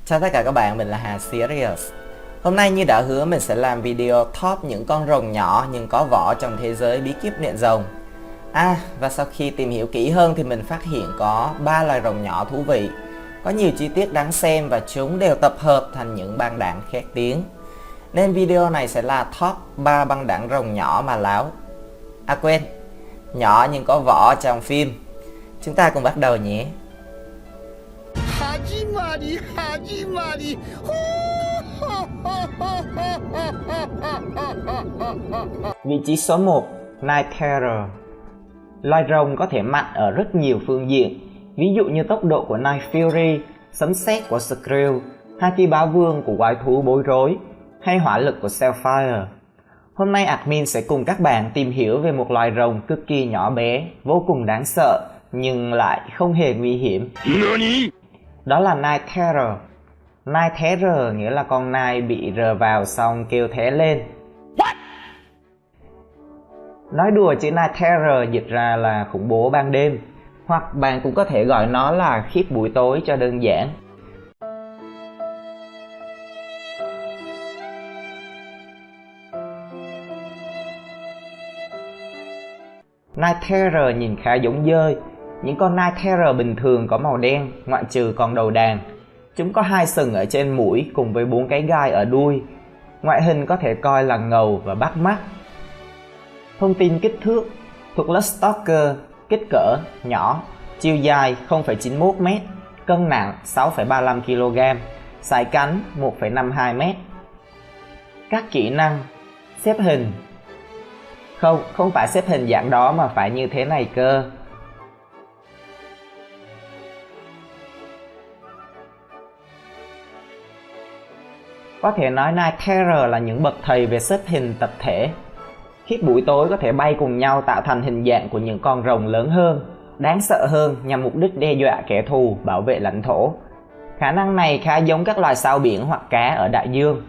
Chào tất cả các bạn, mình là Hà Serious. Hôm nay như đã hứa mình sẽ làm video top những con rồng nhỏ nhưng có vỏ trong thế giới bí kíp luyện rồng. Và sau khi tìm hiểu kỹ hơn thì mình phát hiện có 3 loài rồng nhỏ thú vị, có nhiều chi tiết đáng xem và chúng đều tập hợp thành những băng đảng khét tiếng. Nên video này sẽ là top 3 băng đảng rồng nhỏ mà láo. Quên, nhỏ nhưng có vỏ trong phim. Chúng ta cùng bắt đầu nhé. Vị trí số 1, Night Terror. Loài rồng có thể mạnh ở rất nhiều phương diện, ví dụ như tốc độ của Night Fury, sấm sét của Skrill, Haki bá vương của quái thú bối rối, hay hỏa lực của Sapphire. Hôm nay admin sẽ cùng các bạn tìm hiểu về một loài rồng cực kỳ nhỏ bé, vô cùng đáng sợ, nhưng lại không hề nguy hiểm. Đó là Night Terror. Night Terror nghĩa là con nai bị rờ vào xong kêu thé lên. Nói đùa chữ Night Terror dịch ra là khủng bố ban đêm, hoặc bạn cũng có thể gọi nó là khiếp buổi tối cho đơn giản. Night Terror nhìn khá giống dơi. Những con Night Terror bình thường có màu đen, ngoại trừ con đầu đàn. Chúng có 2 sừng ở trên mũi cùng với 4 cái gai ở đuôi. Ngoại hình có thể coi là ngầu và bắt mắt. Thông tin kích thước thuộc lớp Stalker, kích cỡ nhỏ, chiều dài 0,91m, cân nặng 6,35 kg, sải cánh 1,52m. Các kỹ năng: xếp hình. Không phải xếp hình dạng đó mà phải như thế này cơ. Có thể nói Night Terror là những bậc thầy về xếp hình tập thể. Khiếp buổi tối có thể bay cùng nhau tạo thành hình dạng của những con rồng lớn hơn, đáng sợ hơn nhằm mục đích đe dọa kẻ thù, bảo vệ lãnh thổ. Khả năng này khá giống các loài sao biển hoặc cá ở đại dương.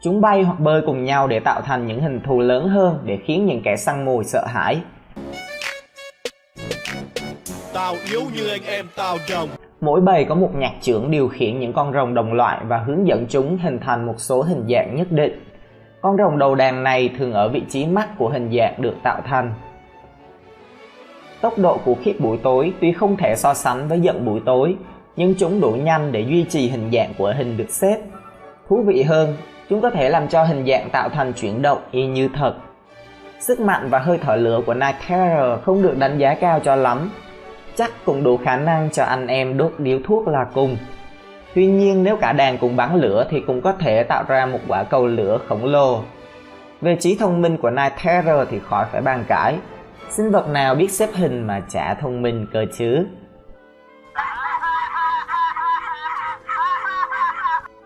Chúng bay hoặc bơi cùng nhau để tạo thành những hình thù lớn hơn để khiến những kẻ săn mồi sợ hãi. Tao yếu như anh em tao rồng. Mỗi bầy có một nhạc trưởng điều khiển những con rồng đồng loại và hướng dẫn chúng hình thành một số hình dạng nhất định. Con rồng đầu đàn này thường ở vị trí mắt của hình dạng được tạo thành. Tốc độ của khiếp buổi tối tuy không thể so sánh với giận buổi tối, nhưng chúng đủ nhanh để duy trì hình dạng của hình được xếp. Thú vị hơn, chúng có thể làm cho hình dạng tạo thành chuyển động y như thật. Sức mạnh và hơi thở lửa của Night Terror không được đánh giá cao cho lắm. Chắc cũng đủ khả năng cho anh em đốt điếu thuốc là cùng. Tuy nhiên nếu cả đàn cùng bắn lửa thì cũng có thể tạo ra một quả cầu lửa khổng lồ. Về trí thông minh của Night Terror thì khỏi phải bàn cãi. Sinh vật nào biết xếp hình mà chả thông minh cơ chứ.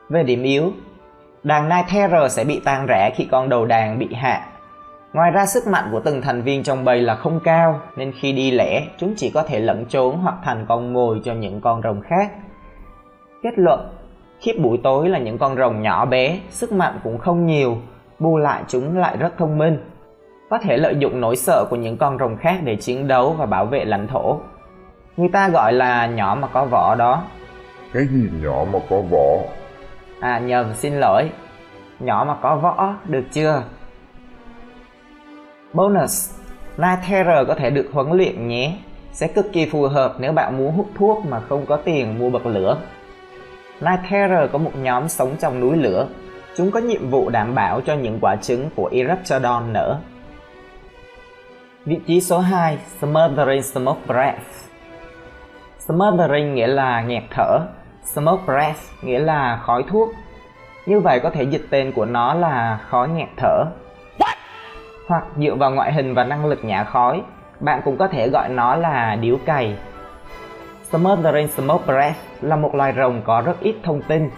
Về điểm yếu, đàn Night Terror sẽ bị tan rã khi con đầu đàn bị hạ. Ngoài ra sức mạnh của từng thành viên trong bầy là không cao, nên khi đi lẻ, chúng chỉ có thể lẫn trốn hoặc thành con mồi cho những con rồng khác. Kết luận, khiếp buổi tối là những con rồng nhỏ bé, sức mạnh cũng không nhiều, bù lại chúng lại rất thông minh. Có thể lợi dụng nỗi sợ của những con rồng khác để chiến đấu và bảo vệ lãnh thổ. Người ta gọi là nhỏ mà có vỏ đó. Cái gì nhỏ mà có vỏ? Nhầm, xin lỗi. Nhỏ mà có vỏ, được chưa? Bonus, Night Terror có thể được huấn luyện nhé. Sẽ cực kỳ phù hợp nếu bạn muốn hút thuốc mà không có tiền mua bật lửa. Night Terror có một nhóm sống trong núi lửa. Chúng có nhiệm vụ đảm bảo cho những quả trứng của Eruptodon nở. Vị trí số 2, Smothering Smoke Breath. Smothering nghĩa là nghẹt thở, Smoke Breath nghĩa là khói thuốc. Như vậy có thể dịch tên của nó là khói nghẹt thở. Hoặc dựa vào ngoại hình và năng lực nhả khói, bạn cũng có thể gọi nó là điếu cày. Smothering Smoke Breath là một loài rồng có rất ít thông tin.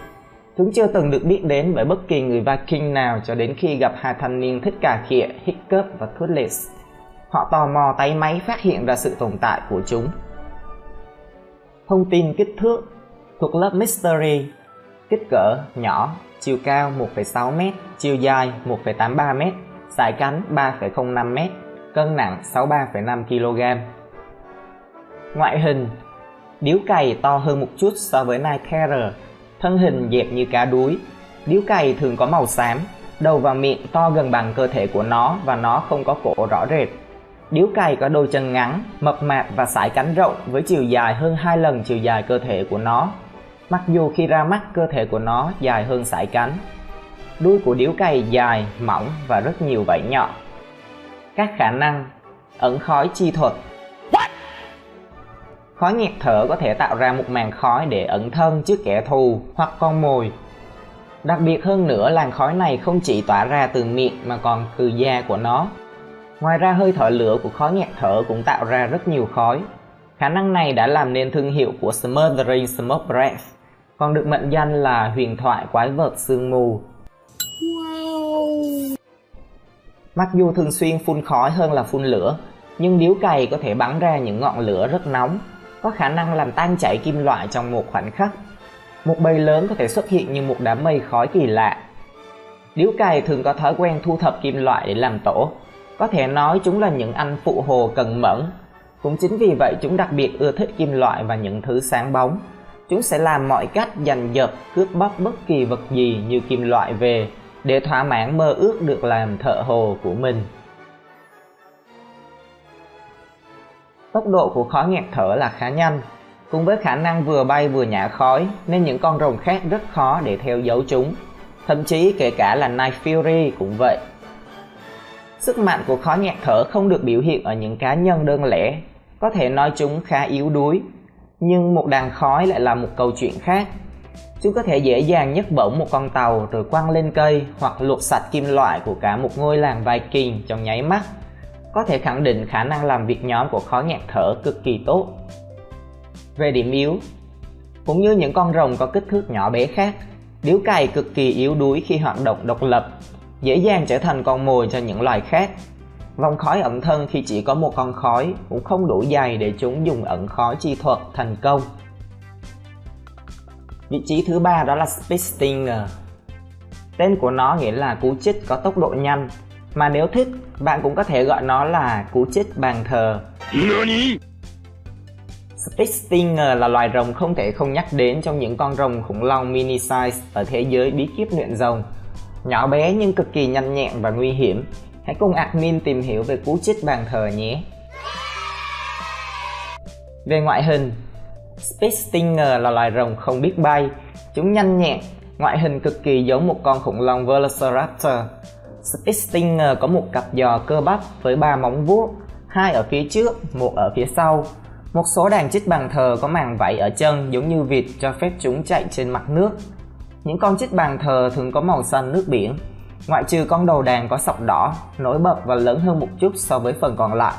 Chúng chưa từng được biết đến bởi bất kỳ người Viking nào cho đến khi gặp 2 thanh niên thích cà khịa, Hiccup và Toothless. Họ tò mò tay máy phát hiện ra sự tồn tại của chúng. Thông tin kích thước thuộc lớp Mystery. Kích cỡ nhỏ, chiều cao 1,6m, chiều dài 1,83m, sải cánh 3,05m, cân nặng 63,5 kg. Ngoại hình: Điếu cày to hơn một chút so với Night Terror, thân hình dẹp như cá đuối. Điếu cày thường có màu xám, đầu và miệng to gần bằng cơ thể của nó và nó không có cổ rõ rệt. Điếu cày có đôi chân ngắn, mập mạp và sải cánh rộng với chiều dài hơn 2 lần chiều dài cơ thể của nó, mặc dù khi ra mắt cơ thể của nó dài hơn sải cánh. Đuôi của điếu cày dài, mỏng và rất nhiều vảy nhọn. Các khả năng: ẩn khói chi thuật. Khói nghẹt thở có thể tạo ra một màn khói để ẩn thân trước kẻ thù hoặc con mồi. Đặc biệt hơn nữa, làn khói này không chỉ tỏa ra từ miệng mà còn từ da của nó. Ngoài ra, hơi thở lửa của khói nghẹt thở cũng tạo ra rất nhiều khói. Khả năng này đã làm nên thương hiệu của Smothering Smoke Breath, còn được mệnh danh là huyền thoại quái vật sương mù. Mặc dù thường xuyên phun khói hơn là phun lửa, nhưng điếu cày có thể bắn ra những ngọn lửa rất nóng, có khả năng làm tan chảy kim loại trong một khoảnh khắc. Một bầy lớn có thể xuất hiện như một đám mây khói kỳ lạ. Điếu cày thường có thói quen thu thập kim loại để làm tổ. Có thể nói chúng là những anh phụ hồ cần mẫn. Cũng chính vì vậy chúng đặc biệt ưa thích kim loại và những thứ sáng bóng. Chúng sẽ làm mọi cách giành giật, cướp bóc bất kỳ vật gì như kim loại về để thỏa mãn mơ ước được làm thợ hồ của mình. Tốc độ của khói nghẹt thở là khá nhanh. Cùng với khả năng vừa bay vừa nhả khói nên những con rồng khác rất khó để theo dấu chúng. Thậm chí kể cả là Night Fury cũng vậy. Sức mạnh của khói nghẹt thở không được biểu hiện ở những cá nhân đơn lẻ. Có thể nói chúng khá yếu đuối. Nhưng một đàn khói lại là một câu chuyện khác. Chúng có thể dễ dàng nhấc bổng một con tàu rồi quăng lên cây hoặc luộc sạch kim loại của cả một ngôi làng Viking trong nháy mắt. Có thể khẳng định khả năng làm việc nhóm của khói nghẹt thở cực kỳ tốt. Về điểm yếu, cũng như những con rồng có kích thước nhỏ bé khác, điếu cày cực kỳ yếu đuối khi hoạt động độc lập, dễ dàng trở thành con mồi cho những loài khác. Vòng khói ẩn thân khi chỉ có một con khói cũng không đủ dày để chúng dùng ẩn khói chi thuật thành công. Vị trí thứ 3 đó là Speed Stinger. Tên của nó nghĩa là cú chích có tốc độ nhanh, mà nếu thích, bạn cũng có thể gọi nó là cú chích bàn thờ. Speed Stinger là loài rồng không thể không nhắc đến trong những con rồng khủng long mini size ở thế giới bí kíp luyện rồng. Nhỏ bé nhưng cực kỳ nhanh nhẹn và nguy hiểm. Hãy cùng admin tìm hiểu về cú chích bàn thờ nhé. Về ngoại hình, Speed Stinger là loài rồng không biết bay. Chúng nhanh nhẹn, ngoại hình cực kỳ giống một con khủng long Velociraptor. Speed Stinger có một cặp giò cơ bắp với 3 móng vuốt, 2 ở phía trước, 1 ở phía sau. Một số đàn chích bàn thờ có màng vảy ở chân giống như vịt cho phép chúng chạy trên mặt nước. Những con chích bàn thờ thường có màu xanh nước biển, ngoại trừ con đầu đàn có sọc đỏ, nổi bật và lớn hơn một chút so với phần còn lại,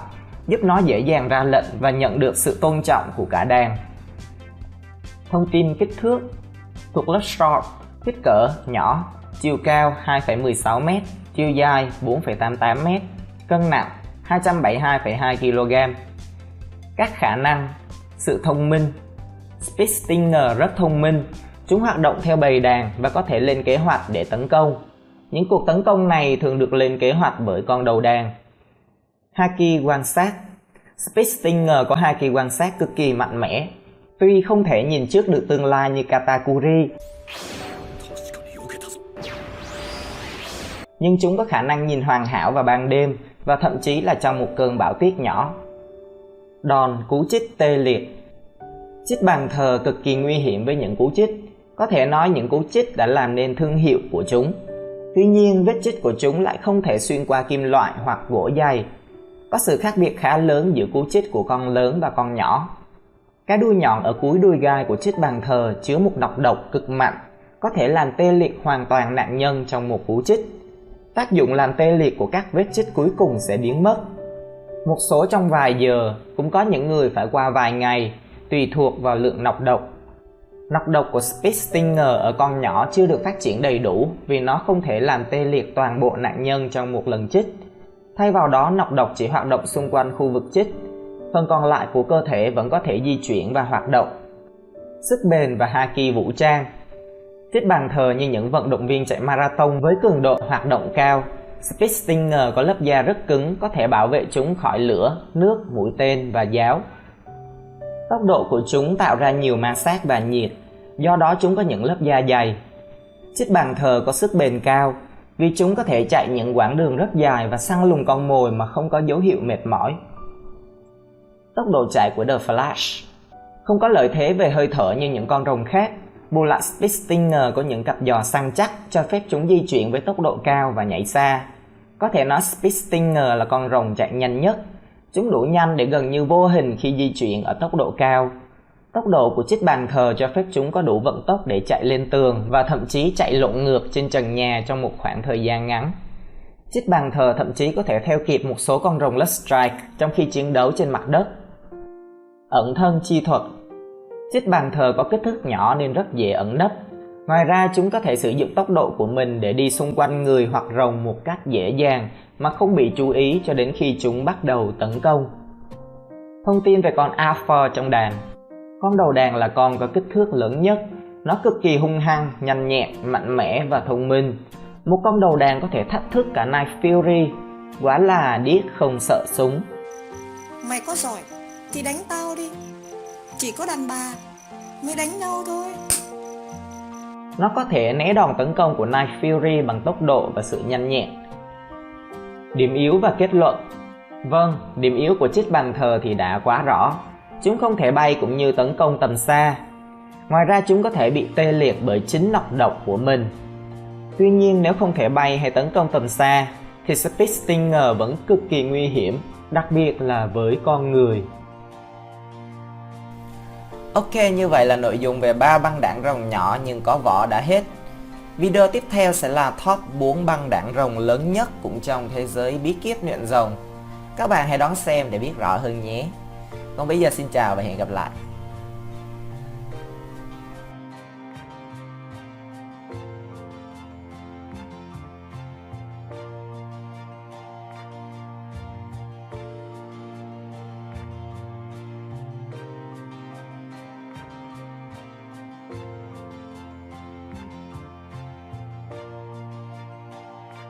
giúp nó dễ dàng ra lệnh và nhận được sự tôn trọng của cả đàn. Thông tin kích thước thuộc lớp short, kích cỡ nhỏ, chiều cao 2,16m, chiều dài 4,88m, cân nặng 272,2 kg. Các khả năng: sự thông minh. Speed Stinger rất thông minh. Chúng hoạt động theo bầy đàn và có thể lên kế hoạch để tấn công. Những cuộc tấn công này thường được lên kế hoạch bởi con đầu đàn. Haki quan sát. Speed Stinger có haki quan sát cực kỳ mạnh mẽ. Tuy không thể nhìn trước được tương lai như Katakuri, nhưng chúng có khả năng nhìn hoàn hảo vào ban đêm và thậm chí là trong một cơn bão tuyết nhỏ. Đòn cú chích tê liệt. Chích bàn thờ cực kỳ nguy hiểm với những cú chích. Có thể nói những cú chích đã làm nên thương hiệu của chúng. Tuy nhiên, vết chích của chúng lại không thể xuyên qua kim loại hoặc gỗ dày. Có sự khác biệt khá lớn giữa cú chích của con lớn và con nhỏ. Cái đuôi nhọn ở cuối đuôi gai của chích bàn thờ chứa một nọc độc cực mạnh, có thể làm tê liệt hoàn toàn nạn nhân trong một cú chích. Tác dụng làm tê liệt của các vết chích cuối cùng sẽ biến mất. Một số trong vài giờ, cũng có những người phải qua vài ngày, tùy thuộc vào lượng nọc độc. Nọc độc của Speed Stinger ở con nhỏ chưa được phát triển đầy đủ vì nó không thể làm tê liệt toàn bộ nạn nhân trong một lần chích. Thay vào đó, nọc độc chỉ hoạt động xung quanh khu vực chích. Phần còn lại của cơ thể vẫn có thể di chuyển và hoạt động. Sức bền và haki vũ trang. Chích bàn thờ như những vận động viên chạy marathon với cường độ hoạt động cao. Speed Stinger có lớp da rất cứng, có thể bảo vệ chúng khỏi lửa, nước, mũi tên và giáo. Tốc độ của chúng tạo ra nhiều ma sát và nhiệt, do đó chúng có những lớp da dày. Chích bàn thờ có sức bền cao vì chúng có thể chạy những quãng đường rất dài và săn lùng con mồi mà không có dấu hiệu mệt mỏi. Tốc độ chạy của The Flash không có lợi thế về hơi thở như những con rồng khác. Bù lại, Speed Stinger có những cặp giò săn chắc cho phép chúng di chuyển với tốc độ cao và nhảy xa. Có thể nói Speed Stinger là con rồng chạy nhanh nhất. Chúng đủ nhanh để gần như vô hình khi di chuyển ở tốc độ cao. Tốc độ của chích bàn thờ cho phép chúng có đủ vận tốc để chạy lên tường và thậm chí chạy lộn ngược trên trần nhà trong một khoảng thời gian ngắn. Chích bàn thờ thậm chí có thể theo kịp một số con rồng Luststrike trong khi chiến đấu trên mặt đất. Ẩn thân chi thuật. Chích bàn thờ có kích thước nhỏ nên rất dễ ẩn nấp. Ngoài ra chúng có thể sử dụng tốc độ của mình để đi xung quanh người hoặc rồng một cách dễ dàng mà không bị chú ý cho đến khi chúng bắt đầu tấn công. Thông tin về con Alpha trong đàn. Con đầu đàn là con có kích thước lớn nhất. Nó cực kỳ hung hăng, nhanh nhẹn, mạnh mẽ và thông minh. Một con đầu đàn có thể thách thức cả Night Fury. Quả là điếc không sợ súng. Mày có giỏi thì đánh tao đi. Chỉ có đàn bà mới đánh nhau thôi. Nó có thể né đòn tấn công của Night Fury bằng tốc độ và sự nhanh nhẹn. Điểm yếu và kết luận. Vâng, điểm yếu của chích bàn thờ thì đã quá rõ. Chúng không thể bay cũng như tấn công tầm xa. Ngoài ra chúng có thể bị tê liệt bởi chính nọc độc của mình. Tuy nhiên nếu không thể bay hay tấn công tầm xa thì Speed Stinger vẫn cực kỳ nguy hiểm, đặc biệt là với con người. Ok, như vậy là nội dung về 3 băng đảng rồng nhỏ nhưng có vỏ đã hết. Video tiếp theo sẽ là top 4 băng đảng rồng lớn nhất cũng trong thế giới bí kíp luyện rồng. Các bạn hãy đón xem để biết rõ hơn nhé. Còn bây giờ xin chào và hẹn gặp lại.